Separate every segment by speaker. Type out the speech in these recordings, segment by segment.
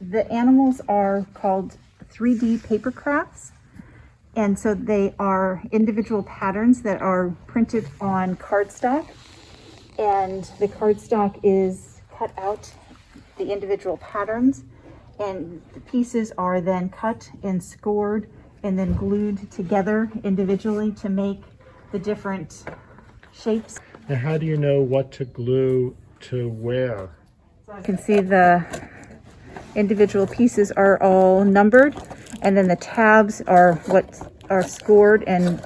Speaker 1: The animals are called 3D paper crafts. And so they are individual patterns that are printed on cardstock. And the cardstock is cut out, the individual patterns. And the pieces are then cut and scored and then glued together individually to make the different shapes.
Speaker 2: Now, how do you know what to glue to where?
Speaker 1: So you can see the individual pieces are all numbered, and then the tabs are what are scored, and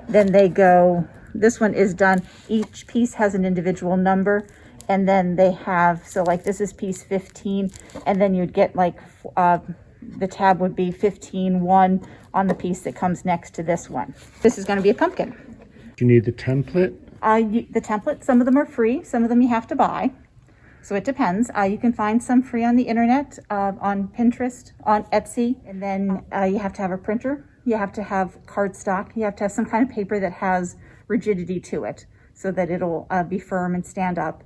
Speaker 1: then they go, this one is done, each piece has an individual number, and then they have, so like this is piece 15, and then you'd get like the tab would be 15-1 on the piece that comes next to this one. This is going to be a pumpkin.
Speaker 2: Do you need the template?
Speaker 1: The template, some of them are free, some of them you have to buy. So it depends. You can find some free on the internet, on Pinterest, on Etsy, and then you have to have a printer. You have to have cardstock. You have to have some kind of paper that has rigidity to it so that it'll be firm and stand up.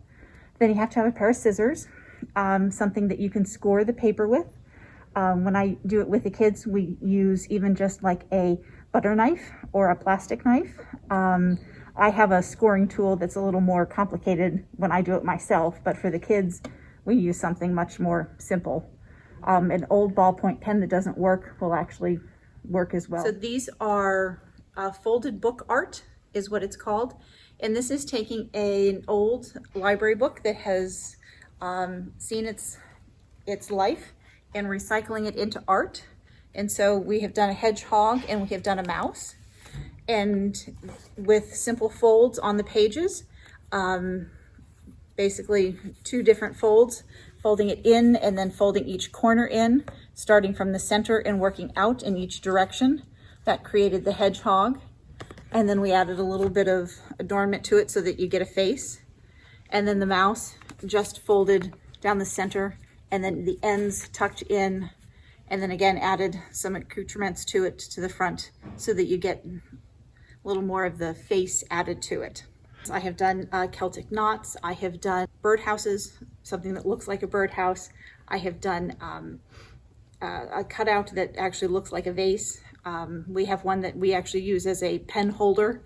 Speaker 1: Then you have to have a pair of scissors, something that you can score the paper with. When I do it with the kids, we use even just like a butter knife or a plastic knife. I have a scoring tool that's a little more complicated when I do it myself, but for the kids, we use something much more simple. An old ballpoint pen that doesn't work will actually work as well. So these are folded book art is what it's called. And this is taking an old library book that has seen its life and recycling it into art. And so we have done a hedgehog and we have done a mouse. And with simple folds on the pages, basically 2 different folds, folding it in and then folding each corner in, starting from the center and working out in each direction. That created the hedgehog. And then we added a little bit of adornment to it so that you get a face. And then the mouse just folded down the center and then the ends tucked in, and then again added some accoutrements to it to the front so that you get a little more of the face added to it. I have done Celtic knots. I have done birdhouses, something that looks like a birdhouse. I have done a cutout that actually looks like a vase. We have one that we actually use as a pen holder.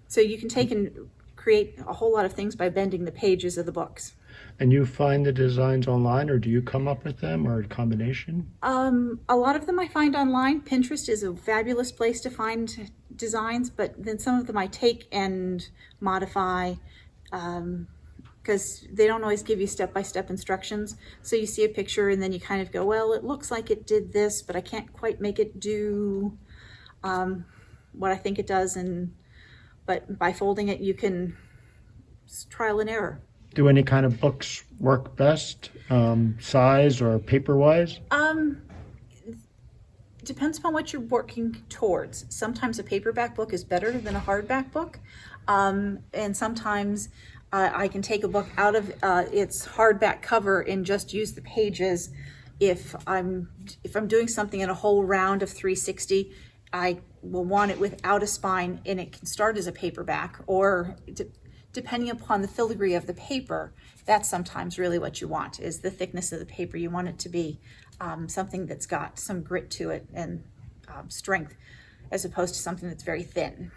Speaker 1: So you can take and create a whole lot of things by bending the pages of the books.
Speaker 2: And you find the designs online, or do you come up with them, or a combination?
Speaker 1: A lot of them I find online. Pinterest is a fabulous place to find designs, but then some of them I take and modify because they don't always give you step-by-step instructions. So you see a picture and then you kind of go, well, it looks like it did this, but I can't quite make it do what I think it does. But by folding it, you can trial and error.
Speaker 2: Do any kind of books work best, size or paper-wise?
Speaker 1: Depends upon what you're working towards. Sometimes a paperback book is better than a hardback book. And sometimes I can take a book out of its hardback cover and just use the pages. If I'm doing something in a whole round of 360, I will want it without a spine, and it can start as a paperback, or depending upon the filigree of the paper, that's sometimes really what you want, is the thickness of the paper. You want it to be something that's got some grit to it and strength, as opposed to something that's very thin.